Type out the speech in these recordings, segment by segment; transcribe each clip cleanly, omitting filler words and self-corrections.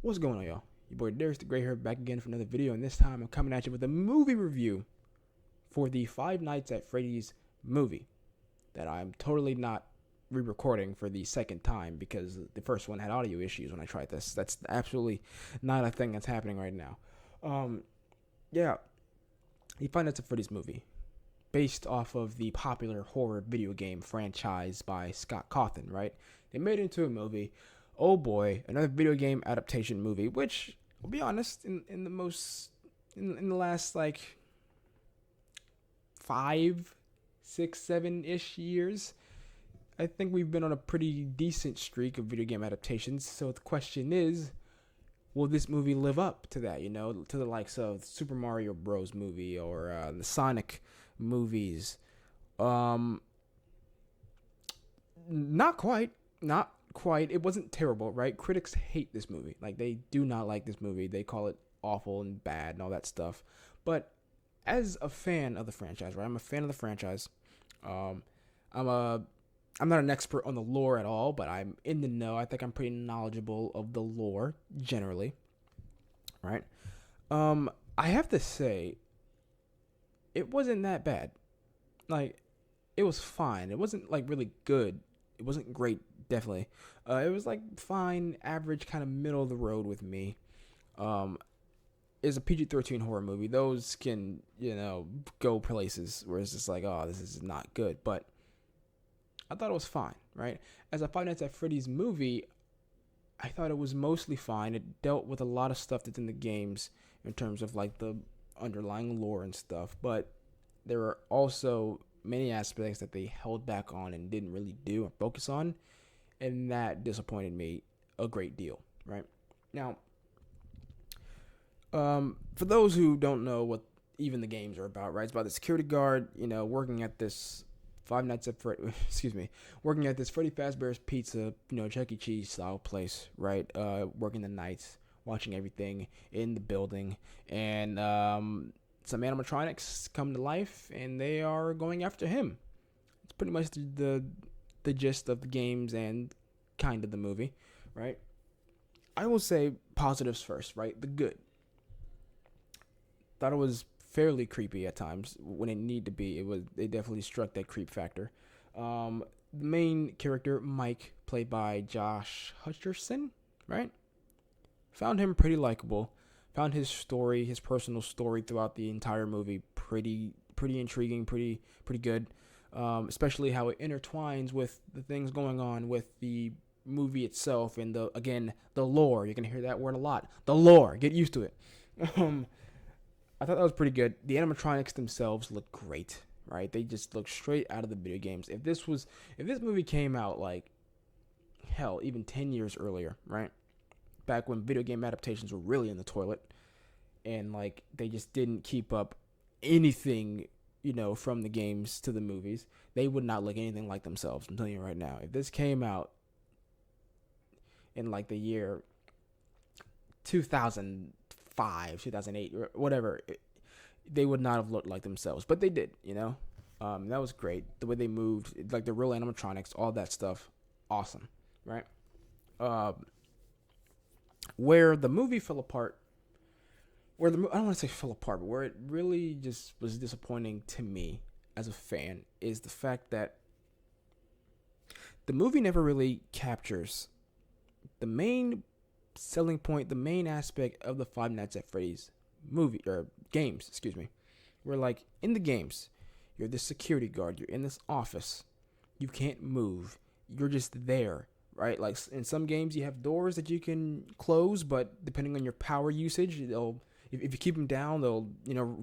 What's going on, y'all? Your boy Darius the Gray here, back again for another video, and this time I'm coming at you with a movie review for the Five Nights at Freddy's movie that I'm totally not re-recording for the second time because the first one had audio issues when I tried this. That's absolutely not a thing that's happening right now. Yeah, the Five Nights at Freddy's movie, based off of the popular horror video game franchise by Scott Cawthon, right? They made it into a movie. Oh boy, another video game adaptation movie, which, I'll be honest, in the last like 5, 6, 7-ish years, I think we've been on a pretty decent streak of video game adaptations. So the question is, will this movie live up to that, to the likes of Super Mario Bros. Movie or the Sonic movies? Not quite. Not quite. It wasn't terrible, right? Critics hate this movie. Like, they do not like this movie. They call it awful and bad and all that stuff. But as a fan of the franchise, right? I'm a fan of the franchise. I'm not an expert on the lore at all, but I'm in the know. I think I'm pretty knowledgeable of the lore generally, right? I have to say, it wasn't that bad. Like, it was fine. It wasn't like really good. It wasn't great, definitely. It was like fine, average, kind of middle of the road with me. It's a PG-13 horror movie. Those can, go places where it's just like, oh, this is not good. But I thought it was fine, right? As a Five Nights at Freddy's movie, I thought it was mostly fine. It dealt with a lot of stuff that's in the games in terms of like the underlying lore and stuff. But there were also many aspects that they held back on and didn't really do or focus on, and that disappointed me a great deal, right? Now, for those who don't know what even the games are about, right? It's about the security guard, working at this Five Nights at Freddy, working at this Freddy Fazbear's Pizza, Chuck E. Cheese style place, right? Working the nights, watching everything in the building, and some animatronics come to life, and they are going after him. It's pretty much the gist of the games and kind of the movie, right? I will say positives first, right? The good. Thought it was fairly creepy at times when it needed to be. They definitely struck that creep factor. The main character, Mike, played by Josh Hutcherson, right? Found him pretty likable. Found his story, his personal story throughout the entire movie pretty intriguing, pretty good. Especially how it intertwines with the things going on with the movie itself and the lore. You're gonna hear that word a lot. The lore. Get used to it. I thought that was pretty good. The animatronics themselves look great, right? They just look straight out of the video games. If this movie came out like hell, even 10 years earlier, right? Back when video game adaptations were really in the toilet, and like they just didn't keep up anything, from the games to the movies, they would not look anything like themselves. I'm telling you right now. If this came out in like the year 2005, 2008, or whatever, they would not have looked like themselves, but they did. That was great. The way they moved, like the real animatronics, all that stuff, awesome, right? Where the movie fell apart, I don't want to say fell apart, but where it really just was disappointing to me as a fan is the fact that the movie never really captures the main selling point, the main aspect of the Five Nights at Freddy's movie or games, where like in the games, you're the security guard, you're in this office, you can't move, you're just there. Right, like in some games you have doors that you can close, but depending on your power usage, if you keep them down, they'll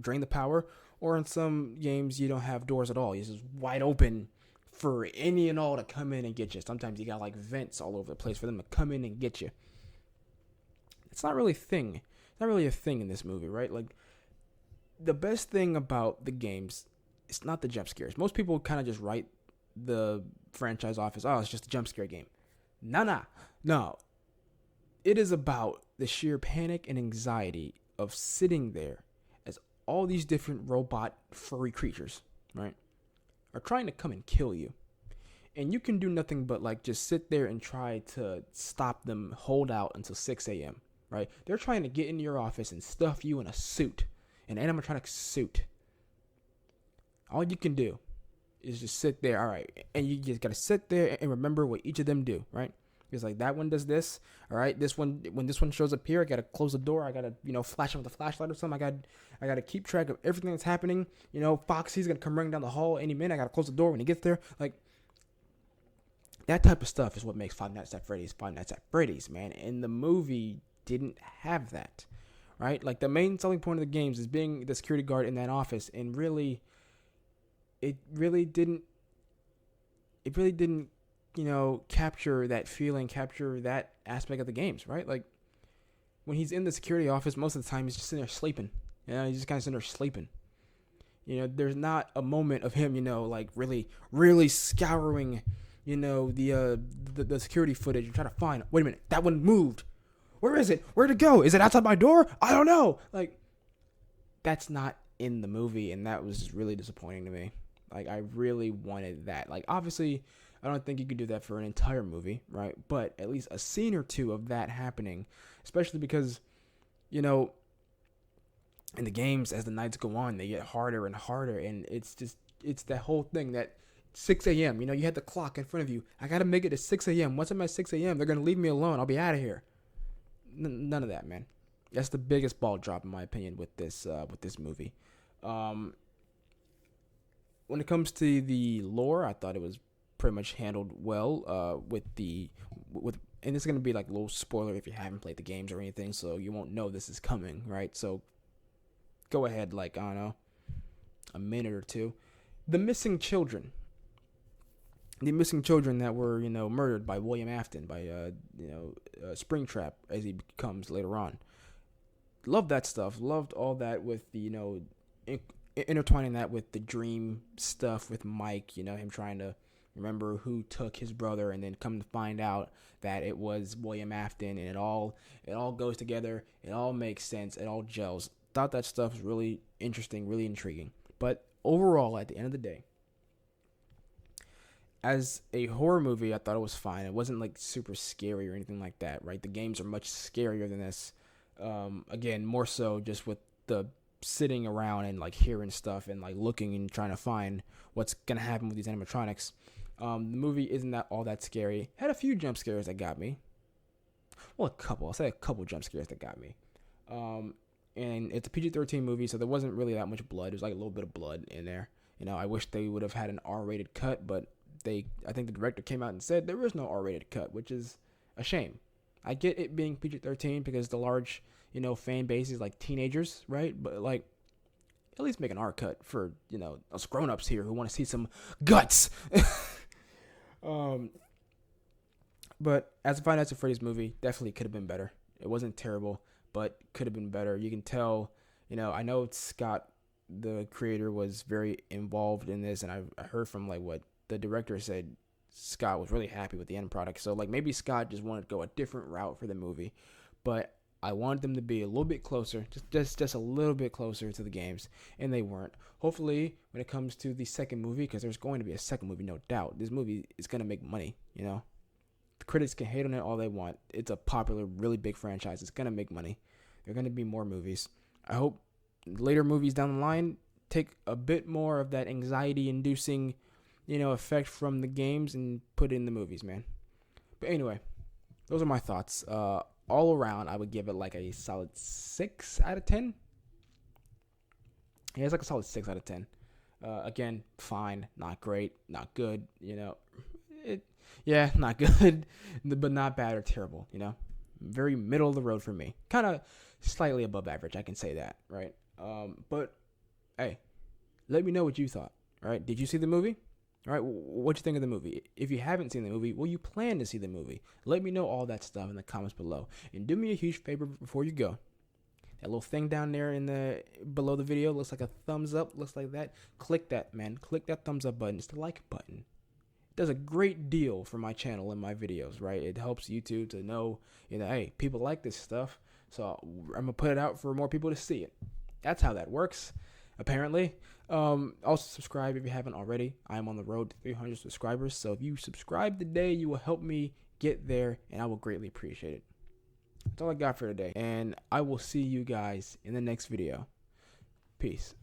drain the power. Or in some games you don't have doors at all; it's just wide open for any and all to come in and get you. Sometimes you got like vents all over the place for them to come in and get you. It's not really a thing. It's not really a thing in this movie, right? Like the best thing about the games, it's not the jump scares. Most people kind of just write the franchise off as, oh, it's just a jump scare game. No. It is about the sheer panic and anxiety of sitting there as all these different robot furry creatures, right, are trying to come and kill you. And you can do nothing but like just sit there and try to stop them, hold out until 6 a.m., right? They're trying to get into your office and stuff you in a suit, an animatronic suit. All you can do is just sit there, all right, and you just gotta sit there and remember what each of them do, right? It's like that one does this, all right. This one, when this one shows up here, I gotta close the door. I gotta, flash him with a flashlight or something. I gotta keep track of everything that's happening. Foxy's gonna come running down the hall any minute. I gotta close the door when he gets there. Like that type of stuff is what makes Five Nights at Freddy's, man. And the movie didn't have that, right? Like the main selling point of the games is being the security guard in that office, and really, it really didn't, capture that feeling, capture that aspect of the games, right? Like when he's in the security office, most of the time he's just sitting there sleeping. He's just kind of sitting there sleeping. There's not a moment of him, like really, really scouring, the security footage and trying to find, wait a minute, that one moved. Where is it? Where'd it go? Is it outside my door? I don't know. Like that's not in the movie, and that was just really disappointing to me. Like I really wanted that. Like obviously, I don't think you could do that for an entire movie, right? But at least a scene or two of that happening, especially because, in the games, as the nights go on, they get harder and harder, and it's that whole thing that 6 a.m., you had the clock in front of you. I got to make it to 6 a.m. Once I'm at 6 a.m., they're going to leave me alone. I'll be out of here. None of that, man. That's the biggest ball drop, in my opinion, with this movie. When it comes to the lore, I thought it was pretty much handled well with and this is going to be like a little spoiler if you haven't played the games or anything, so you won't know this is coming, right? So go ahead, like, I don't know, a minute or two. The missing children that were, murdered by William Afton, by, Springtrap, as he becomes later on. Loved that stuff. Loved all that with the, intertwining that with the dream stuff with Mike, him trying to remember who took his brother, and then come to find out that it was William Afton, and it all goes together. It all makes sense. It all gels. Thought that stuff was really interesting, really intriguing. But overall, at the end of the day, as a horror movie, I thought it was fine. It wasn't like super scary or anything like that, right? The games are much scarier than this. Again, more so just with the sitting around and like hearing stuff and like looking and trying to find what's gonna happen with these animatronics. The movie isn't that all that scary. Had a few jump scares that got me. Well, a couple. I'll say a couple jump scares that got me. And it's a PG-13 movie, so there wasn't really that much blood. There's like a little bit of blood in there. I wish they would have had an R-rated cut, but I think the director came out and said there is no R-rated cut, which is a shame. I get it being PG-13 because the large, fan base is like teenagers, right? But like, at least make an R cut for, us grown-ups here who want to see some guts. But as a Five Nights at Freddy's movie, definitely could have been better. It wasn't terrible, but could have been better. You can tell, I know Scott, the creator, was very involved in this, and I heard from like what the director said. Scott was really happy with the end product. So like maybe Scott just wanted to go a different route for the movie, but I wanted them to be a little bit closer, just a little bit closer to the games, and they weren't. Hopefully, when it comes to the second movie, because there's going to be a second movie, no doubt, this movie is going to make money, The critics can hate on it all they want. It's a popular, really big franchise. It's going to make money. There are going to be more movies. I hope later movies down the line take a bit more of that anxiety-inducing, effect from the games and put it in the movies, man. But anyway, those are my thoughts. All around, I would give it like a solid 6 out of 10. Yeah, it's like a solid 6 out of 10. Again, fine, not great, not good, not good, but not bad or terrible, Very middle of the road for me. Kind of slightly above average, I can say that, right? But, hey, let me know what you thought, all right? Did you see the movie? All right, what you think of the movie? If you haven't seen the movie, will you plan to see the movie? Let me know all that stuff in the comments below. And do me a huge favor before you go. That little thing down there below the video looks like a thumbs up, looks like that. Click that, man. Click that thumbs up button. It's the like button. It does a great deal for my channel and my videos, right? It helps YouTube to know, hey, people like this stuff, so I'm going to put it out for more people to see it. That's how that works, apparently. Also subscribe if you haven't already. I'm on the road to 300 subscribers, so if you subscribe today, you will help me get there, and I will greatly appreciate it. That's all I got for today. And I will see you guys in the next video. Peace.